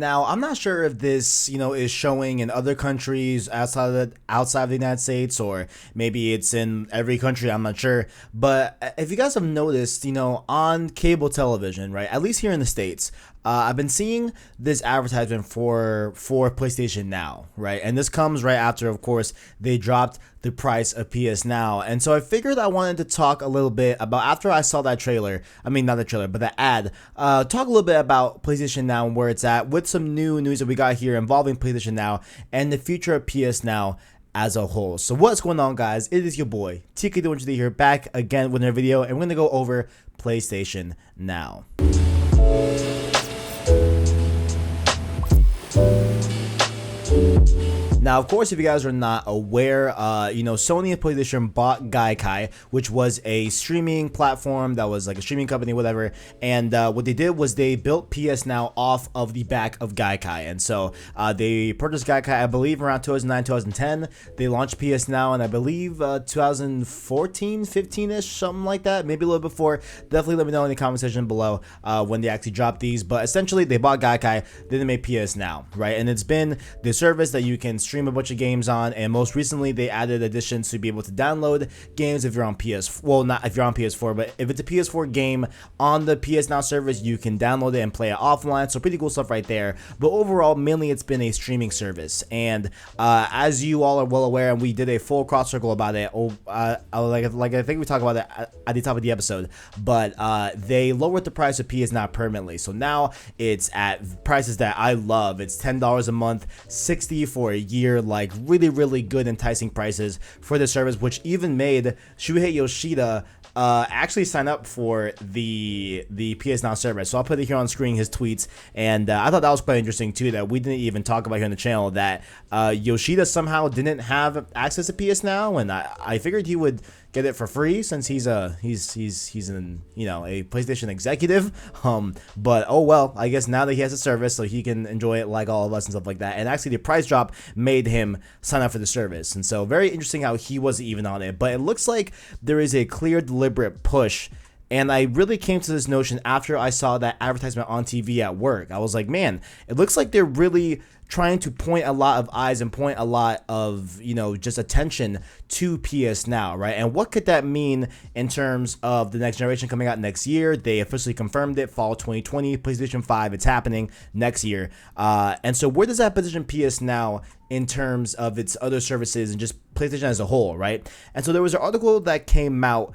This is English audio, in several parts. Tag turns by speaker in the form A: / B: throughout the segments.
A: Now, I'm not sure if this, is showing in other countries outside of the United States, or maybe it's in every country. I'm not sure. But if you guys have noticed, on cable television, right, at least here in the States, I've been seeing this advertisement for PlayStation Now, right? And this comes right after, of course, they dropped the price of PS Now. And so I figured I wanted to talk a little bit about, after I saw that trailer, I mean, not the trailer, but the ad, talk a little bit about PlayStation Now and where it's at, with some new news that we got here involving PlayStation Now and the future of PS Now as a whole. So what's going on, guys? It is your boy TK here, back again with another video, and we're gonna go over PlayStation Now. Now, of course, if you guys are not aware, Sony and PlayStation bought Gaikai, which was a streaming platform that was like a streaming company, whatever. And what they did was they built PS Now off of the back of Gaikai. And so they purchased Gaikai, I believe, around 2009, 2010. They launched PS Now in, I believe, 2014, 15-ish, something like that. Maybe a little before. Definitely let me know in the comment section below when they actually dropped these. But essentially, they bought Gaikai, then they made PS Now, right? And it's been the service that you can stream a bunch of games on, and most recently they added additions to be able to download games if you're on PS, well, not if you're on PS4, but if it's a PS4 game on the PS Now service, you can download it and play it offline. So pretty cool stuff right there. But overall, mainly it's been a streaming service, and as you all are well aware, and we did a full cross circle about it, like I think we talked about it at the top of the episode, but they lowered the price of PS Now permanently. So now it's at prices that I love. It's $10 a month, $60 for a year, like really good enticing prices for the service, which even made Shuhei Yoshida actually sign up for the PS Now service. So I'll put it here on screen, his tweets, and I thought that was quite interesting too, that we didn't even talk about here on the channel, that Yoshida somehow didn't have access to PS Now, and I figured he would get it for free since he's a PlayStation executive. But oh well, I guess now that he has a service, so he can enjoy it like all of us and stuff like that. And actually, the price drop made him sign up for the service, and so very interesting how he wasn't even on it. But it looks like there is a clear, deliberate push. And I really came to this notion after I saw that advertisement on TV at work. I was like, man, it looks like they're really trying to point a lot of eyes and point a lot of, just attention to PS Now, right? And what could that mean in terms of the next generation coming out next year? They officially confirmed it, fall 2020, PlayStation 5, it's happening next year. And so where does that position PS Now in terms of its other services and just PlayStation as a whole, right? And so there was an article that came out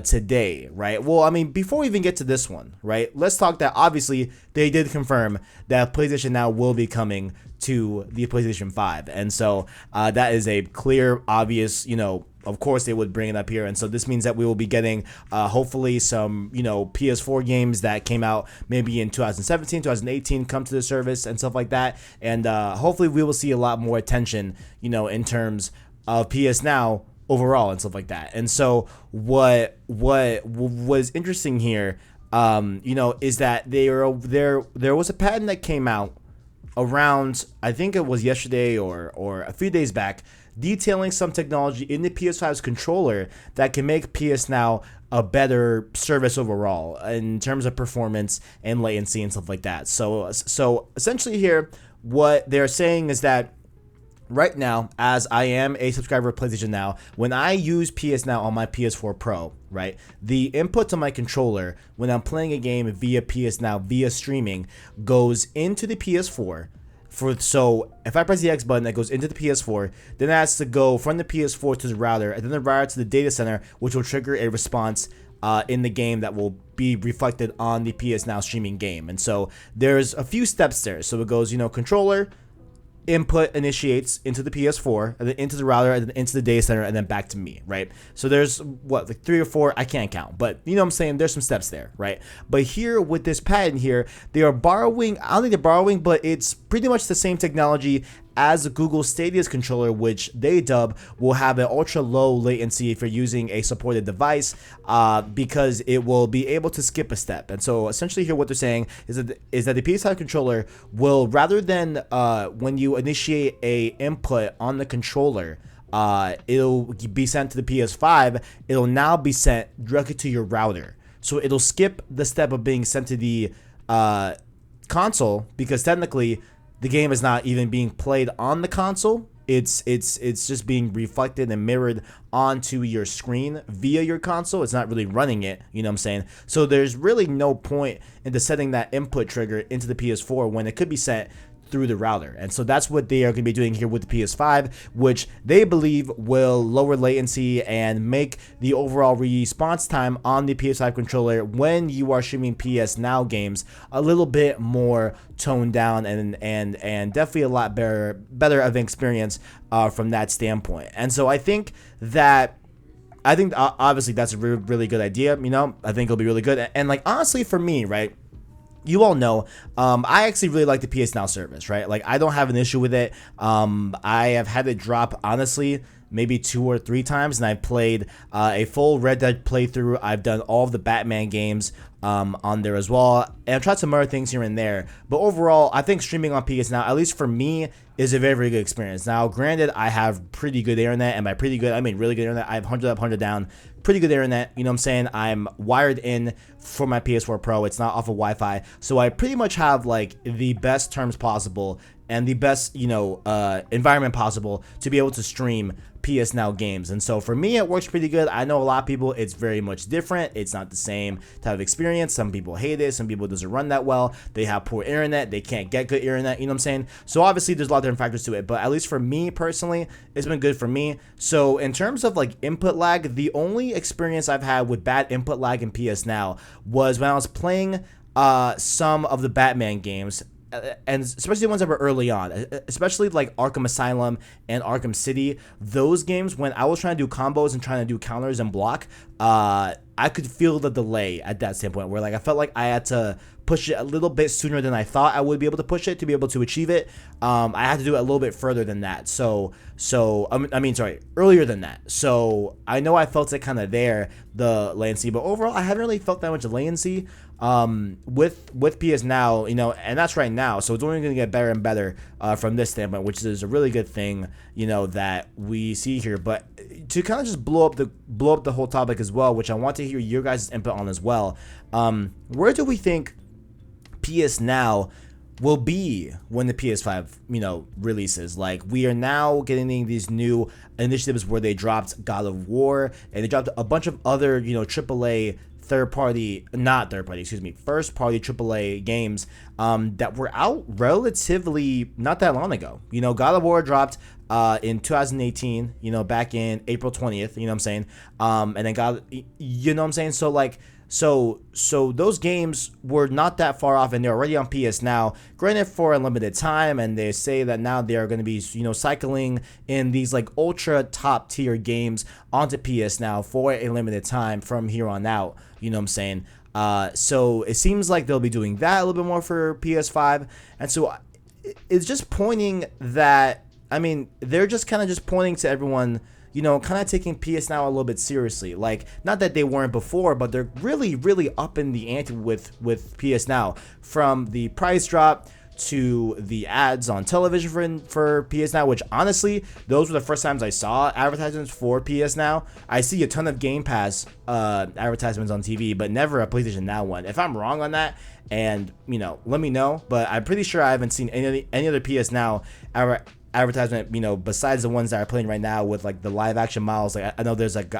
A: today, right? Well, I mean, before we even get to this one, right, let's talk that obviously they did confirm that PlayStation Now will be to the PlayStation 5. And so that is a clear, obvious, of course they would bring it up here. And so this means that we will be getting hopefully some, PS4 games that came out maybe in 2017, 2018 come to the service and stuff like that. And hopefully we will see a lot more attention, in terms of PS Now overall and stuff like that. And so what was interesting here, is that there was a patent that came out around, I think it was yesterday or a few days back, detailing some technology in the PS5's controller that can make PS Now a better service overall in terms of performance and latency and stuff like that. So essentially here, what they're saying is that right now, as I am a subscriber of PlayStation Now, when I use PS Now on my PS4 Pro, right, the input to my controller when I'm playing a game via PS Now, via streaming, goes into the PS4. So if I press the X button, that goes into the PS4, then it has to go from the PS4 to the router, and then the router to the data center, which will trigger a response in the game that will be reflected on the PS Now streaming game. And so there's a few steps there. So it goes, controller, input initiates into the PS4, and then into the router, and then into the data center, and then back to me, right? So there's like 3 or 4, I can't count, but you know what I'm saying, there's some steps there, right? But here with this patent here, they are borrowing, I don't think they're borrowing, but it's pretty much the same technology as Google Stadia's controller, which they dub will have an ultra low latency if you're using a supported device, because it will be able to skip a step. And so essentially here what they're saying is that the PS5 controller will, rather than when you initiate a input on the controller, it'll be sent to the PS5, it'll now be sent directly to your router. So it'll skip the step of being sent to the console, because technically the game is not even being played on the console. It's just being reflected and mirrored onto your screen via your console. It's not really running it, you know what I'm saying? So there's really no point into setting that input trigger into the PS4 when it could be set through the router. And so that's what they are going to be doing here with the PS5, which they believe will lower latency and make the overall response time on the PS5 controller when you are streaming PS Now games a little bit more toned down and definitely a lot better of an experience from that standpoint. And so I think obviously that's a really good idea. You know, I think it'll be really good. And like, honestly, for me, right, you all know, I actually really like the PS Now service, right? Like, I don't have an issue with it. I have had it drop, honestly, maybe 2 or 3 times, and I've played a full Red Dead playthrough. I've done all of the Batman games on there as well, and I've tried some other things here and there. But overall, I think streaming on PS Now, at least for me, is a very good experience. Now, granted, I have pretty good internet, and by pretty good, I mean really good internet. I have 100 up, 100 down, pretty good internet, you know what I'm saying? I'm wired in for my PS4 Pro. It's not off of Wi-Fi, so I pretty much have like the best terms possible and the best, you know, environment possible to be able to stream PS Now games. And so for me, it works pretty good. I know a lot of people, it's very much different. It's not the same type of experience. Some people hate it. Some people, it doesn't run that well. They have poor internet. They can't get good internet, you know what I'm saying? So obviously there's a lot of different factors to it, but at least for me personally, it's been good for me. So in terms of like input lag, the only experience I've had with bad input lag in PS Now was when I was playing some of the Batman games, and especially the ones that were early on, especially like Arkham Asylum and Arkham City. Those games, when I was trying to do combos and trying to do counters and block, I could feel the delay at that standpoint, where like I felt like I had to push it a little bit sooner than I thought I would be able to push it to be able to achieve it. I had to do it a little bit further than that. Earlier than that. So I know I felt it kind of there, the latency, but overall I haven't really felt that much latency with PS Now, you know, and that's right now. So it's only going to get better and better from this standpoint, which is a really good thing, you know, that we see here. But to kind of just blow up the whole topic as well, which I want to hear your guys' input on as well. Where do we think PS Now will be when the PS5, you know, releases? Like, we are now getting these new initiatives where they dropped God of War, and they dropped a bunch of other, you know, AAA first party AAA games that were out relatively not that long ago. You know, God of War dropped in 2018, you know, back in April 20th, you know what I'm saying? And then you know what I'm saying? So like, so those games were not that far off, and they're already on PS Now, granted for a limited time, and they say that now they are going to be, you know, cycling in these like ultra top tier games onto PS Now for a limited time from here on out, you know what I'm saying? So it seems like they'll be doing that a little bit more for PS5, and so it's just pointing that, I mean, they're just kind of just pointing to everyone, you know, kind of taking PS Now a little bit seriously. Like, not that they weren't before, but they're really up in the ante with PS Now, from the price drop to the ads on television for PS Now, which honestly, those were the first times I saw advertisements for PS Now. I see a ton of Game Pass advertisements on TV, but never a PlayStation Now one. If I'm wrong on that, and, you know, let me know, but I'm pretty sure I haven't seen any other PS Now advertisement, you know, besides the ones that are playing right now with like the live action models. Like, I know there's like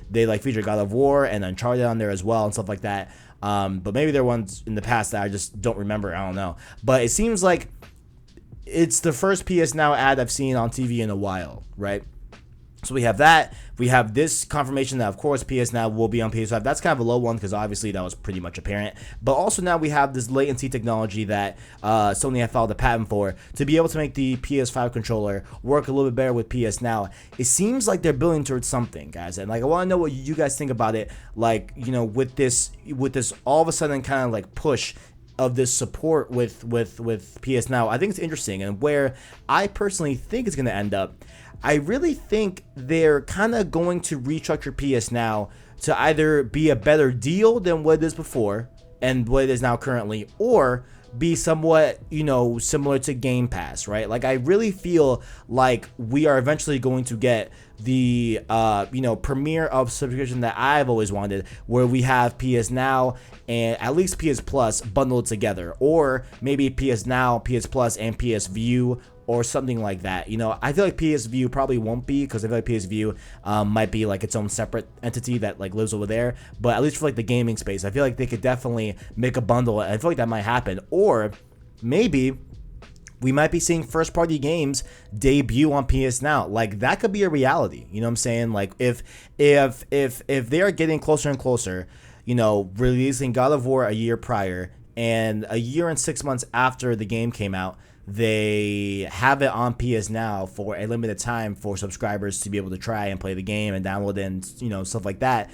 A: they like feature God of War and Uncharted on there as well and stuff like that. But maybe there are ones in the past that I just don't remember. I don't know. But it seems like it's the first PS Now ad I've seen on TV in a while, right? So we have that. We have this confirmation that, of course, PS Now will be on PS5. That's kind of a low one because obviously that was pretty much apparent. But also now we have this latency technology that Sony had filed a patent for to be able to make the PS5 controller work a little bit better with PS Now. It seems like they're building towards something, guys. And like, I want to know what you guys think about it. Like, you know, with this all of a sudden kind of like push of this support with PS Now. I think it's interesting, and where I personally think it's going to end up, I really think they're kind of going to restructure PS Now to either be a better deal than what it is before and what it is now currently, or be somewhat, you know, similar to Game Pass, right? Like, I really feel like we are eventually going to get the premiere of subscription that I've always wanted, where we have PS Now and at least PS Plus bundled together, or maybe PS Now, PS Plus, and PS View, or something like that. I feel like PS View probably won't be, because I feel like PS View might be like its own separate entity that like lives over there. But at least for like the gaming space, I feel like they could definitely make a bundle. I feel like that might happen. Or maybe we might be seeing first party games debut on PS Now. Like, that could be a reality. You know what I'm saying? Like, if they are getting closer and closer, releasing God of War a year prior, and a year and 6 months after the game came out, they have it on PS Now for a limited time for subscribers to be able to try and play the game and download it and stuff like that.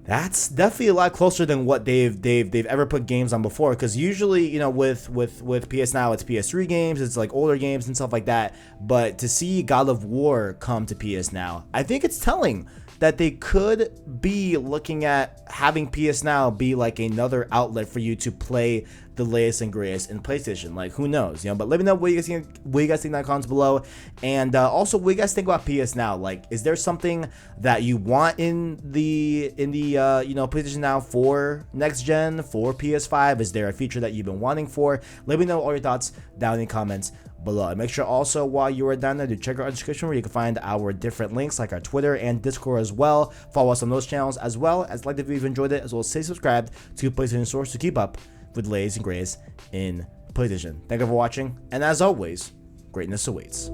A: That's definitely a lot closer than what they've ever put games on before. Because usually, with PS Now, it's PS3 games, it's like older games and stuff like that. But to see God of War come to PS Now, I think it's telling that they could be looking at having PS Now be like another outlet for you to play the latest and greatest in PlayStation. Like, who knows, but let me know what you guys think in the comments below. And also, what you guys think about PS Now. Like, is there something that you want in the PlayStation Now for next gen, for PS5? Is there a feature that you've been wanting for? Let me know all your thoughts down in the comments below. And make sure also, while you are down there, to check out our description, where you can find our different links, like our Twitter and Discord as well. Follow us on those channels, as well as like the video if you've enjoyed it, as well as stay subscribed to PlayStation Source to keep up with the latest and greatest in PlayStation. Thank you for watching, and as always, greatness awaits.